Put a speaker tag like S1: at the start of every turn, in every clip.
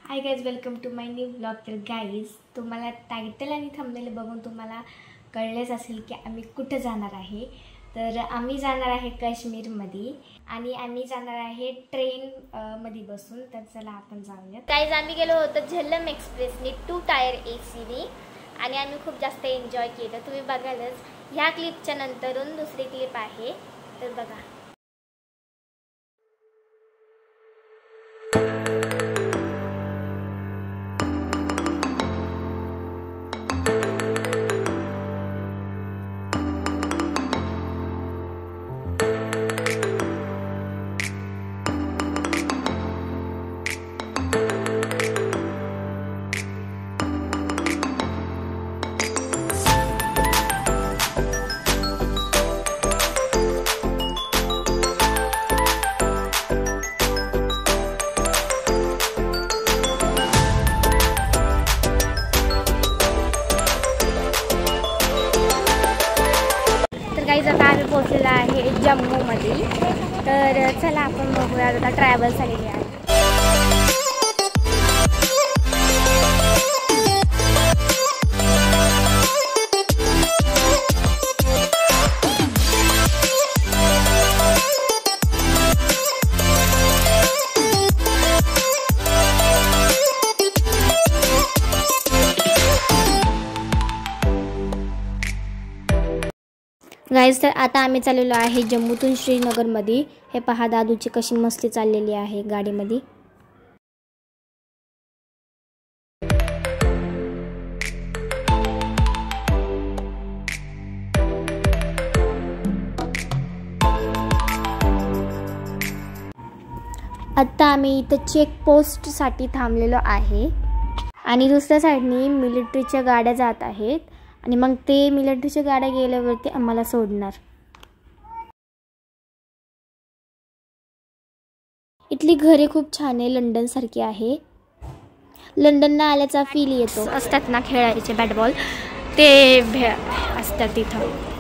S1: High guys, welcome to my new blog. तर guys, तुम्हाला title आणि थंबनेल बघून तुम्हाला कळलेच असेल की आम्ही कुठे जाणार आहे। तर आम्ही जाणार आहे काश्मीरमध्ये आणि आम्ही जाणार आहे ट्रेन मध्ये बसून। तर चला आपण जाऊया। गाइज, आम्ही गेलो होतो झेलम एक्सप्रेसने 2 टायर AC आणि आम्ही खूप जास्त एन्जॉय केलं। तुम्ही बघालच, ह्या क्लिपच्या नंतरून दुसरी क्लिप आहे, तर बघा। गाइज, आता आम्ही पोहोचलेलो आहे जम्मूमध्ये। तर चला आपण बघूया, आता ट्रॅव्हल्स आलेली आहे। गाइज, तर आता आम्ही चाललेलो आहे जम्मूतून श्रीनगरमध्ये। हे पहा, दादूची कशी मस्ती चाललेली आहे गाडीमध्ये। आता आम्ही इथं चेकपोस्टसाठी थांबलेलो आहे आणि दुसऱ्या साईडनी मिलिटरीच्या गाड्या जात आहेत आणि मग ते मिलिटरीच्या गाड्या गेल्यावरती आम्हाला सोडणार। इथली घरे खूप छान आहे, लंडन सारखी आहे। लंडनला आल्याचा फील येतो। असतात ना खेळायचे बॅट बॉल, ते असतात तिथं।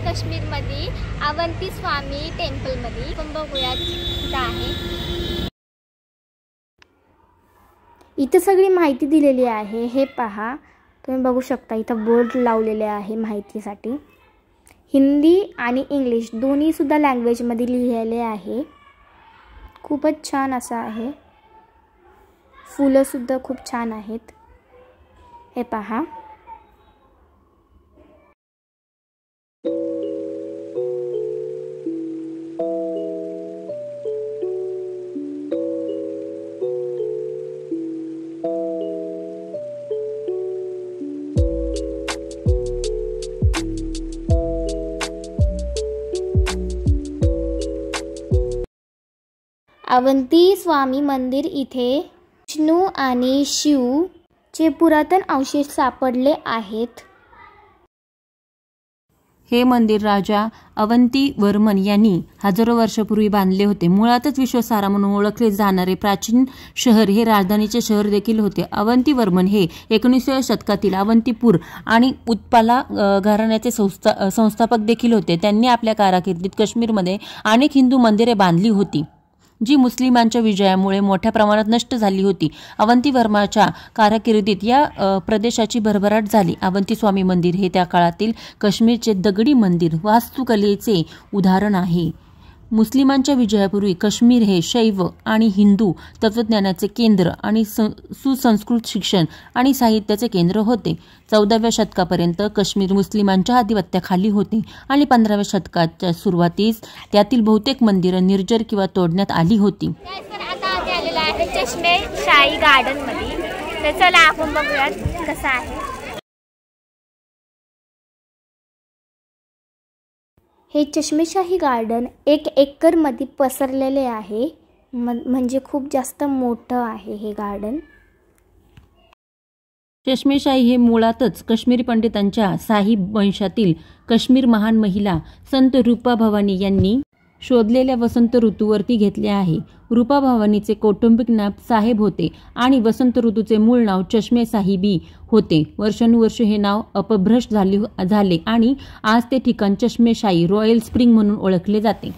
S1: काश्मीरमध्ये अवंती स्वामी टेम्पलमध्ये आपण बघूया तिथं आहे। इथं सगळी माहिती दिलेली आहे। हे पहा, तुम्ही बघू शकता, इथं बोर्ड लावलेले आहे माहितीसाठी। हिंदी आणि इंग्लिश दोन्ही सुद्धा लँग्वेजमध्ये लिहिलेले आहे। खूपच छान असं आहे। फुलं सुद्धा खूप छान आहेत। हे पहा, अवंती स्वामी मंदिर इथे विष्णू आणि शिव चे पुरातन अवशेष सापडले आहेत।
S2: हे मंदिर राजा अवंतीवर्मन यांनी हजारो वर्षापूर्वी बांधले होते। मुळातच विश्वसारा म्हणून ओळखले जाणारे प्राचीन शहर हे राजधानीचे शहर देखील होते। अवंतीवर्मन हे 19व्या शतकातील अवंतीपूर आणि उत्पाला घराण्याचे संस्थापक देखील होते। त्यांनी आपल्या कारकिर्दीत काश्मीरमध्ये अनेक हिंदू मंदिरे बांधली होती, जी मुस्लिमांच्या विजयामुळे मोठ्या प्रमाणात नष्ट झाली होती। अवंतीवर्माच्या कारकिर्दीत या प्रदेशाची भरभराट झाली। अवंती स्वामी मंदिर हे त्या काळातील काश्मीरचे दगडी मंदिर वास्तुकलेचे उदाहरण आहे। मुस्लिमांच्या विजयापूर्वी काश्मीर हे शैव आणि हिंदू तत्वज्ञानाचे केंद्र आणि सुसंस्कृत शिक्षण आणि साहित्याचे केंद्र होते। 14व्या शतकापर्यंत काश्मीर मुस्लिमांच्या आधिपत्याखाली होते आणि 15व्या शतकाच्या सुरुवातीस त्यातील बहुतेक मंदिरे निर्जर किंवा तोडण्यात आली होती।
S1: आता आम्ही आलेलो आहे चष्मे शाही गार्डन मध्ये। तर चला आपण बघूया कसं आहे। हे चष्मेशाही गार्डन 1 एकरमध्ये पसरलेले आहे. म्हणजे खूप जास्त मोठं आहे हे गार्डन.
S2: चष्मेशाही हे मुळातच काश्मीरी पंडितांच्या साहिब वंशातील काश्मीर महान महिला संत रूपा भवानी यांनी शोधलेल्या वसंत ऋतूवरती घेतले आहे. रूपा भवानीचे कौटुंबिक नाव साहेब होते आणि वसंत ऋतूचे मूळ नाव चष्मे साहिबी होते. वर्षानुवर्ष हे नाव अपभ्रष्ट झाले आणि आज ते ठिकाण चष्मेशाही रॉयल स्प्रिंग म्हणून ओळखले जाते.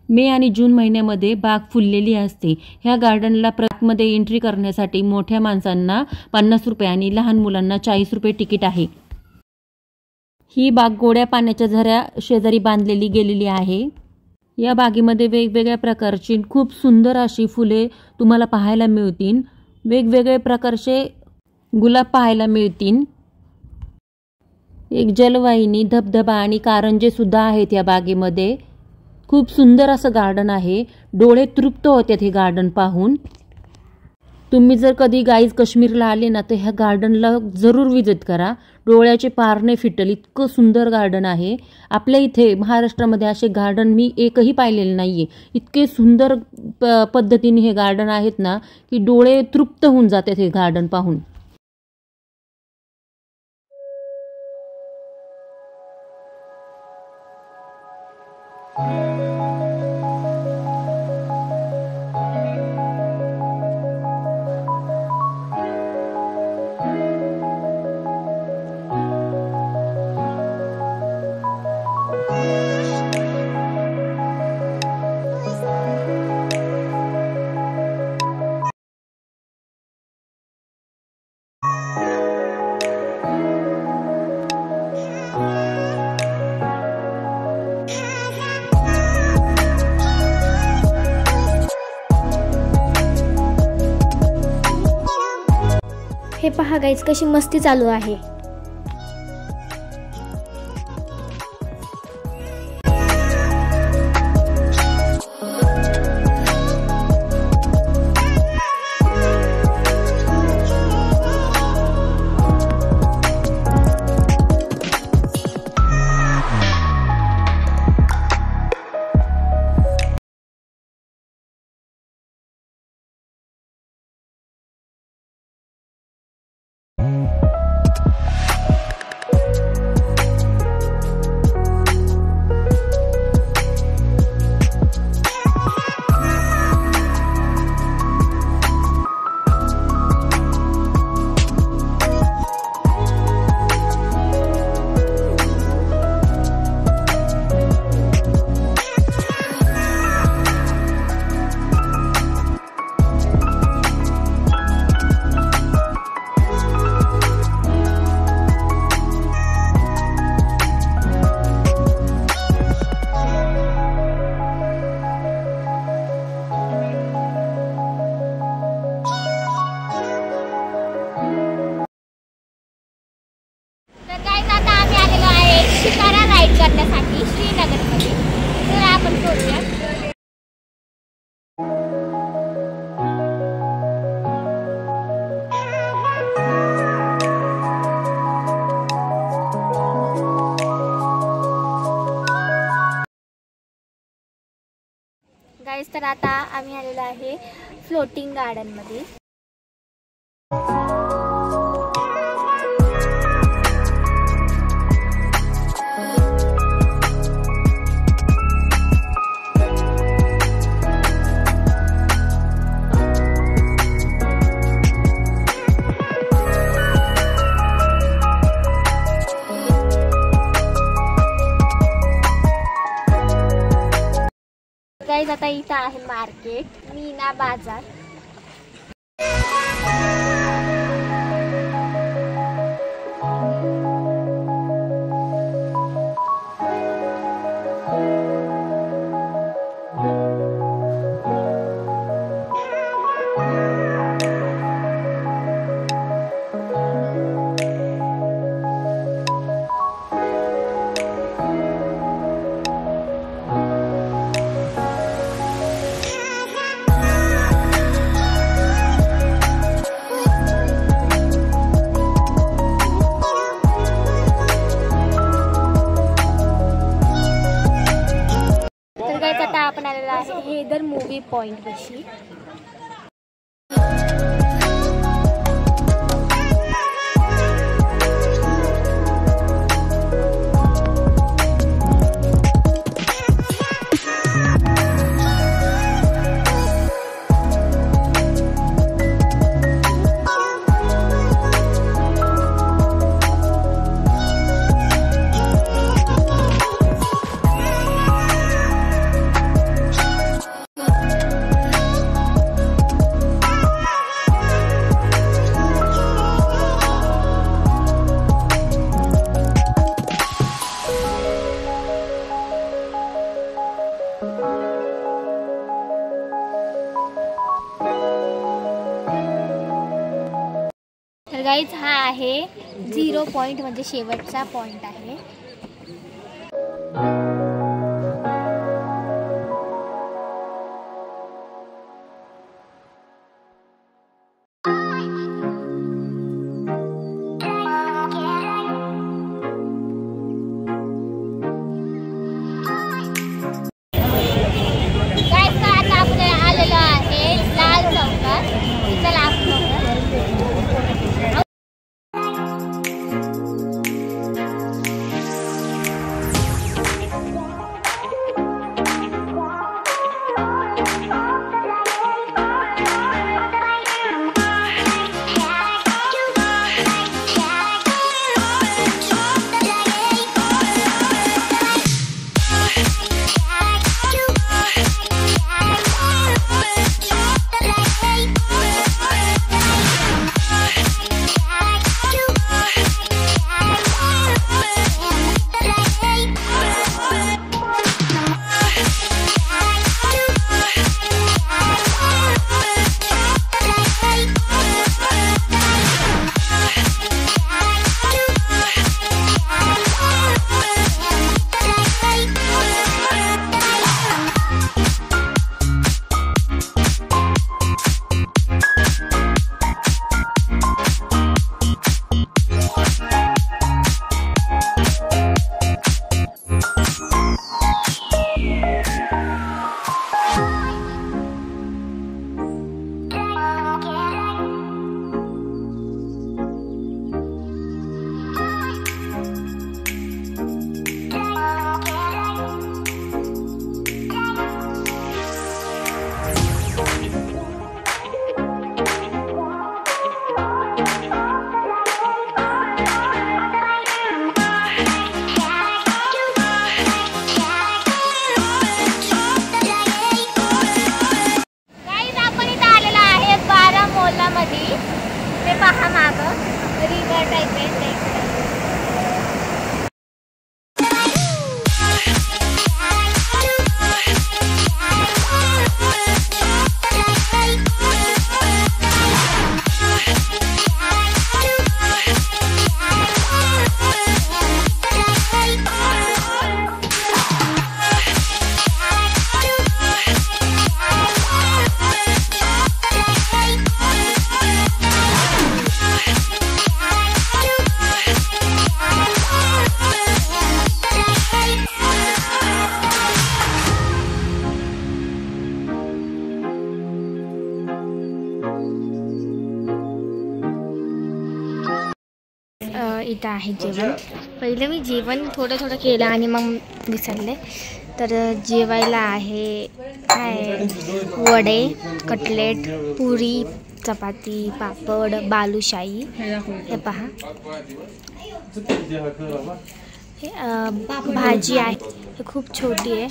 S2: मे आणि जून महिन्यामध्ये बाग फुललेली असते. ह्या गार्डनला प्राकमध्ये एंट्री करण्यासाठी मोठ्या माणसांना 50 रुपये आणि लहान मुलांना 40 रुपये तिकीट आहे. ही बाग गोड्या पाण्याच्या झऱ्या शेजारी बांधलेली गेलेली आहे. या बागेमध्ये वेगवेगळ्या प्रकारची खूप सुंदर अशी फुले तुम्हाला पाहायला मिळतील. वेगवेगळे प्रकारचे गुलाब पाहायला मिळतील. एक जलवाहिनी, धबधबा आणि कारंजे सुद्धा आहेत या बागेमध्ये. खूप सुंदर असं गार्डन आहे. डोळे तृप्त होतात हे गार्डन पाहून. तुम्ही जर कधी गाईज काश्मीरला आले ना तर ह्या गार्डनला जरूर विजिट करा. डोळ्याचे पारणे फिटल इतकं सुंदर गार्डन आहे. आपल्या इथे महाराष्ट्रामध्ये असे गार्डन मी एकही पाहिलेले नाहीये. इतके सुंदर पद्धतीने हे गार्डन आहेत ना की डोळे तृप्त होऊन जातात हे गार्डन पाहून.
S1: हे पहा गाईज कशी मस्ती चालू आहे. गाईस तर आता आम्ही आलेलो आहे फ्लोटिंग गार्डन मध्ये. गाईज आता इथं आहे मार्केट मीना बाजार. आपण आलेलो आहे हैदर मूवी पॉइंट पाशी. तर गाईज हा आहे 0 पॉइंट म्हणजे शेवटचा पॉइंट आहे. ते पहा मागं रिव्हर टाईप आहे. इथं आहे जेवण. पहिलं मी जेवण थोडं केलं आणि मग विसरले. तर जेवायला आहे काय वडे, कटलेट, पुरी, चपाती, पापड, बालुशाही. हे पहा, भाजी आहे, खूप छोटी आहे.